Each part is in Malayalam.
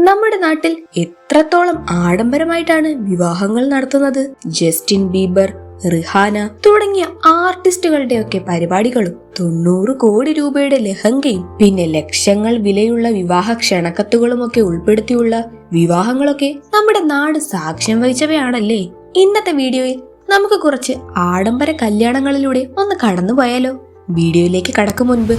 നമ്മുടെ നാട്ടിൽ എത്രത്തോളം ആഡംബരമായിട്ടാണ് വിവാഹങ്ങൾ നടത്തുന്നത്. ജസ്റ്റിൻ ബീബർ, റിഹാന തുടങ്ങിയ ആർട്ടിസ്റ്റുകളുടെയൊക്കെ പരിപാടികളും 90 കോടി രൂപയുടെ ലഹങ്കയും പിന്നെ ലക്ഷങ്ങൾ വിലയുള്ള വിവാഹ ക്ഷണക്കത്തുകളുമൊക്കെ ഉൾപ്പെടുത്തിയുള്ള വിവാഹങ്ങളൊക്കെ നമ്മുടെ നാട് സാക്ഷ്യം വഹിച്ചവയാണല്ലേ. ഇന്നത്തെ വീഡിയോയിൽ നമുക്ക് കുറച്ച് ആഡംബര കല്യാണങ്ങളിലൂടെ ഒന്ന് കടന്നുപോയാലോ. വീഡിയോയിലേക്ക് കടക്കും മുൻപ്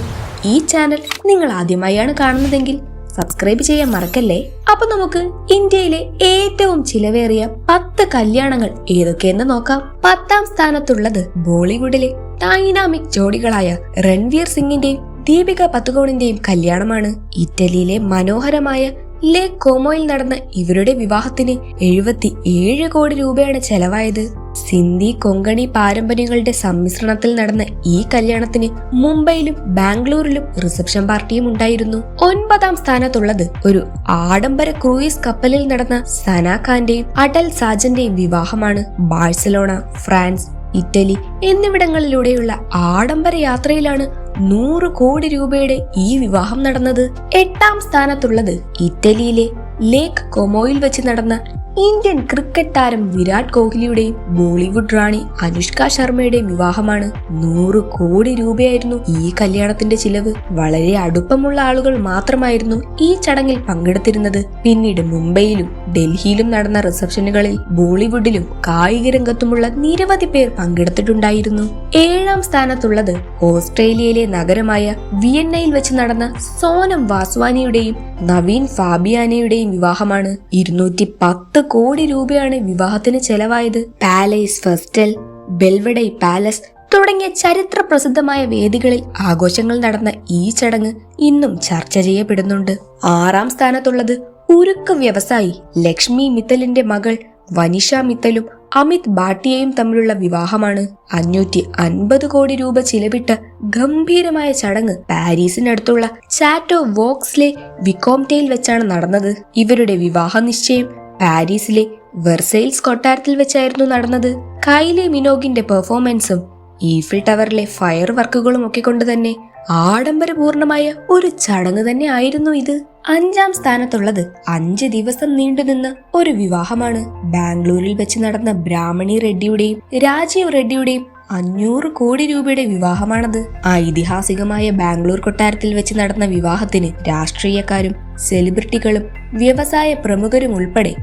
ഈ ചാനൽ നിങ്ങൾ ആദ്യമായാണ് കാണുന്നതെങ്കിൽ സബ്സ്ക്രൈബ് ചെയ്യാൻ മറക്കല്ലേ. അപ്പൊ നമുക്ക് ഇന്ത്യയിലെ ഏറ്റവും ചിലവേറിയ 10 കല്യാണങ്ങൾ ഏതൊക്കെയെന്ന് നോക്കാം. 10ാം സ്ഥാനത്തുള്ളത് ബോളിവുഡിലെ ഡൈനാമിക് ജോഡികളായ രൺവീർ സിംഗിന്റെയും ദീപിക പതുകോണിന്റെയും കല്യാണമാണ്. ഇറ്റലിയിലെ മനോഹരമായ ലേക്ക് കോമോയിൽ നടന്ന ഇവരുടെ വിവാഹത്തിന് 77 കോടി രൂപയാണ് ചെലവായത്. സിന്ധി കൊങ്കണി പാരമ്പര്യങ്ങളുടെ സമ്മിശ്രണത്തിൽ നടന്ന ഈ കല്യാണത്തിന് മുംബൈയിലും ബാംഗ്ലൂരിലും റിസപ്ഷൻ പാർട്ടിയും ഉണ്ടായിരുന്നു. 9ാം സ്ഥാനത്തുള്ളത് ഒരു ആഡംബര ക്രൂയിസ് കപ്പലിൽ നടന്ന സന ഖാന്റെയും അടൽ സാജന്റെയും വിവാഹമാണ്. ബാഴ്സലോണ, ഫ്രാൻസ്, ഇറ്റലി എന്നിവിടങ്ങളിലൂടെയുള്ള ആഡംബര യാത്രയിലാണ് 100 കോടി രൂപയുടെ ഈ വിവാഹം നടന്നത്. 8ാം സ്ഥാനത്തുള്ളത് ഇറ്റലിയിലെ ലേക്ക് കൊമോയിൽ വെച്ച് നടന്ന ഇന്ത്യൻ ക്രിക്കറ്റ് താരം വിരാട് കോഹ്ലിയുടെയും ബോളിവുഡ് റാണി അനുഷ്ക ശർമ്മയുടെയും വിവാഹമാണ്. 100 കോടി രൂപയായിരുന്നു ഈ കല്യാണത്തിന്റെ ചിലവ്. വളരെ അടുപ്പമുള്ള ആളുകൾ മാത്രമായിരുന്നു ഈ ചടങ്ങിൽ പങ്കെടുത്തിരുന്നത്. പിന്നീട് മുംബൈയിലും ഡൽഹിയിലും നടന്ന റിസപ്ഷനുകളിൽ ബോളിവുഡിലും കായിക രംഗത്തുമുള്ള നിരവധി പേർ പങ്കെടുത്തിട്ടുണ്ടായിരുന്നു. 7ാം സ്ഥാനത്തുള്ളത് ഓസ്ട്രേലിയയിലെ നഗരമായ വിയന്നയിൽ വെച്ച് നടന്ന സോനം വാസ്വാനിയുടെയും നവീൻ ഫാബിയാനയുടെയും വിവാഹമാണ്. 210 കോടി രൂപയാണ് വിവാഹത്തിന് ചെലവായത്. പാലേസ് ഫെസ്റ്റൽ, ബെൽവഡൈ പാലസ് തുടങ്ങിയ ചരിത്ര പ്രസിദ്ധമായ വേദികളിൽ ആഘോഷങ്ങൾ നടന്ന ഈ ചടങ്ങ് ഇന്നും ചർച്ച ചെയ്യപ്പെടുന്നുണ്ട്. 6ാം സ്ഥാനത്തുള്ളത് ഉരുക്ക് വ്യവസായി ലക്ഷ്മി മിത്തലിന്റെ മകൾ വനിഷ മിത്തലും അമിത് ഭാട്ടിയയും തമ്മിലുള്ള വിവാഹമാണ്. 550 കോടി രൂപ ചിലവിട്ട ഗംഭീരമായ ചടങ്ങ് പാരീസിനടുത്തുള്ള ചാറ്റോ വോക്സ്ലെ വിക്കോംറ്റയിൽ വെച്ചാണ് നടന്നത്. ഇവരുടെ വിവാഹ നിശ്ചയം പാരീസിലെ വെർസൈൽസ് കൊട്ടാരത്തിൽ വെച്ചായിരുന്നു നടന്നത്. കൈലി മിനോഗിന്റെ പെർഫോമൻസും ഈഫിൽ ടവറിലെ ഫയർ വർക്കുകളും ഒക്കെ കൊണ്ട് തന്നെ ആഡംബരപൂർണമായ ഒരു ചടങ്ങ് തന്നെ ആയിരുന്നു ഇത്. 5ാം സ്ഥാനത്തുള്ളത് 5 ദിവസം നീണ്ടുനിന്ന ഒരു വിവാഹമാണ്. ബാംഗ്ലൂരിൽ വെച്ച് നടന്ന ബ്രാഹ്മണി റെഡ്ഡിയുടെയും രാജീവ് റെഡ്ഡിയുടെയും 500 കോടി രൂപയുടെ വിവാഹമാണത്. ഐതിഹാസികമായ ബാംഗ്ലൂർ കൊട്ടാരത്തിൽ വെച്ച് നടന്ന വിവാഹത്തിന് രാഷ്ട്രീയക്കാരും സെലിബ്രിറ്റികളും വ്യവസായ പ്രമുഖരും ഉൾപ്പെടെ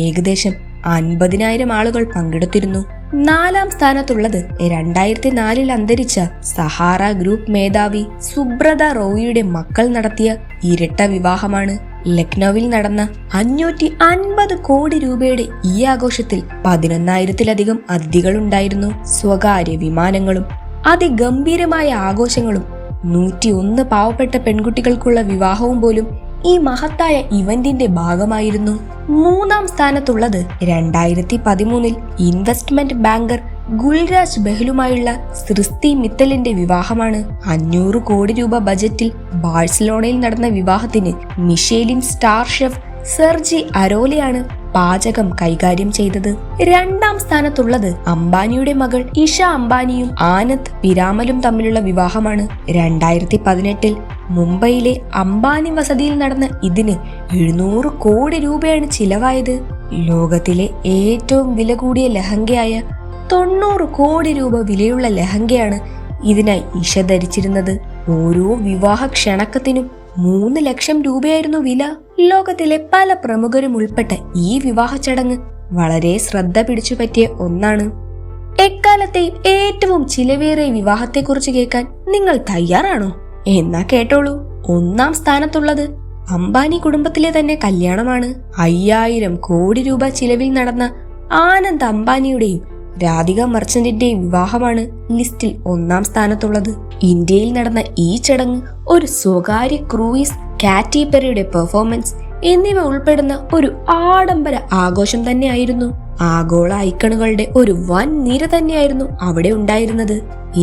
ഏകദേശം 50,000 ആളുകൾ പങ്കെടുത്തിരുന്നു. 4ാം സ്ഥാനത്തുള്ളത് 2004 അന്തരിച്ച സഹാറ ഗ്രൂപ്പ് മേധാവി സുബ്രത റോയിയുടെ മക്കൾ നടത്തിയ ഇരട്ട വിവാഹമാണ്. ലക്നൌവിൽ നടന്ന 550 കോടി രൂപയുടെ ഈ ആഘോഷത്തിൽ 11,000-ലധികം അതിഥികൾ ഉണ്ടായിരുന്നു. സ്വകാര്യ വിമാനങ്ങളും അതിഗംഭീരമായ ആഘോഷങ്ങളും 101 പാവപ്പെട്ട പെൺകുട്ടികൾക്കുള്ള വിവാഹവും പോലും ഈ മഹത്തായ ഇവന്റിന്റെ ഭാഗമായിരുന്നു. 3ാം സ്ഥാനത്തുള്ളത് 2013 ഇൻവെസ്റ്റ്മെന്റ് ബാങ്കർ ഗുൽരാജ് ബെഹ്ലുമായുള്ള സൃഷ്ടി മിത്തലിന്റെ വിവാഹമാണ്. 500 കോടി രൂപ ബജറ്റിൽ ബാഴ്സലോണയിൽ നടന്ന വിവാഹത്തിന് മിഷേലിൻ സ്റ്റാർ ഷെഫ് സെർജി അരോലയാണ് പാചകം കൈകാര്യം ചെയ്തത്. 2ാം സ്ഥാനത്തുള്ളത് അംബാനിയുടെ മകൾ ഇഷ അംബാനിയും ആനന്ദ് പിരാമലും തമ്മിലുള്ള വിവാഹമാണ്. 2018 മുംബൈയിലെ അംബാനി വസതിയിൽ നടന്ന ഇതിന് 700 കോടി രൂപയാണ് ചിലവായത്. ലോകത്തിലെ ഏറ്റവും വില കൂടിയ ലഹങ്കയായ 90 കോടി രൂപ വിലയുള്ള ലഹങ്കയാണ് ഇതിനായി ഇഷ ധരിച്ചിരുന്നത്. ഓരോ വിവാഹ ക്ഷണക്കത്തിനും 3 ലക്ഷം രൂപയായിരുന്നു വില. ലോകത്തിലെ പല പ്രമുഖരും ഉൾപ്പെട്ട ഈ വിവാഹ ചടങ്ങ് വളരെ ശ്രദ്ധ പിടിച്ചു പറ്റിയ ഒന്നാണ്. എക്കാലത്തെയും ഏറ്റവും ചിലവേറിയ വിവാഹത്തെക്കുറിച്ച് കേൾക്കാൻ നിങ്ങൾ തയ്യാറാണോ? എന്നാ കേട്ടോളൂ. 1ാം സ്ഥാനത്തുള്ളത് അംബാനി കുടുംബത്തിലെ തന്നെ കല്യാണമാണ്. 5000 കോടി രൂപ ചിലവിൽ നടന്ന ആനന്ദ് അംബാനിയുടെയും രാധിക മർച്ചന്റിന്റെയും വിവാഹമാണ് ലിസ്റ്റിൽ 1ാം സ്ഥാനത്തുള്ളത്. ഇന്ത്യയിൽ നടന്ന ഈ ചടങ്ങ് ഒരു സ്വകാര്യ ക്രൂയിസ്, കാറ്റി പെറിയുടെ പെർഫോമൻസ് എന്നിവ ഉൾപ്പെടുന്ന ഒരു ആഡംബര ആഘോഷം തന്നെയായിരുന്നു. ആഗോള ഐക്കണുകളുടെ ഒരു വൻ നിര തന്നെയായിരുന്നു അവിടെ ഉണ്ടായിരുന്നത്.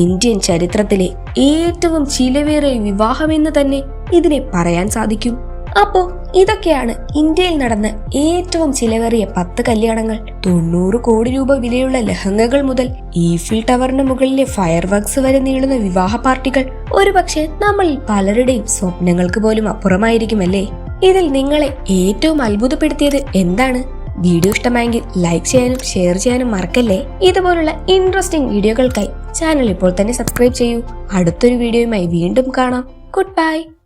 ഇന്ത്യൻ ചരിത്രത്തിലെ ഏറ്റവും ചിലവേറിയ വിവാഹമെന്ന് തന്നെ ഇതിനെ പറയാൻ സാധിക്കും. അപ്പോ ഇതൊക്കെയാണ് ഇന്ത്യയിൽ നടന്ന ഏറ്റവും ചിലവേറിയ 10 കല്യാണങ്ങൾ. 90 കോടി രൂപ വിലയുള്ള ലഹങ്കകൾ മുതൽ ഈഫിൽ ടവറിന് മുകളിലെ ഫയർ വർക്ക്സ് വരെ നീളുന്ന വിവാഹ പാർട്ടികൾ ഒരുപക്ഷെ നമ്മളിൽ പലരുടെയും സ്വപ്നങ്ങൾക്ക് പോലും അപ്പുറമായിരിക്കുമല്ലേ. ഇതിൽ നിങ്ങളെ ഏറ്റവും അത്ഭുതപ്പെടുത്തിയത് എന്താണ്? വീഡിയോ ഇഷ്ടമായെങ്കിൽ ലൈക്ക് ചെയ്യാനും ഷെയർ ചെയ്യാനും മറക്കല്ലേ. ഇതുപോലുള്ള ഇൻട്രസ്റ്റിംഗ് വീഡിയോകൾക്കായി ചാനൽ ഇപ്പോൾ തന്നെ സബ്സ്ക്രൈബ് ചെയ്യൂ. അടുത്തൊരു വീഡിയോയുമായി വീണ്ടും കാണാം. Good bye.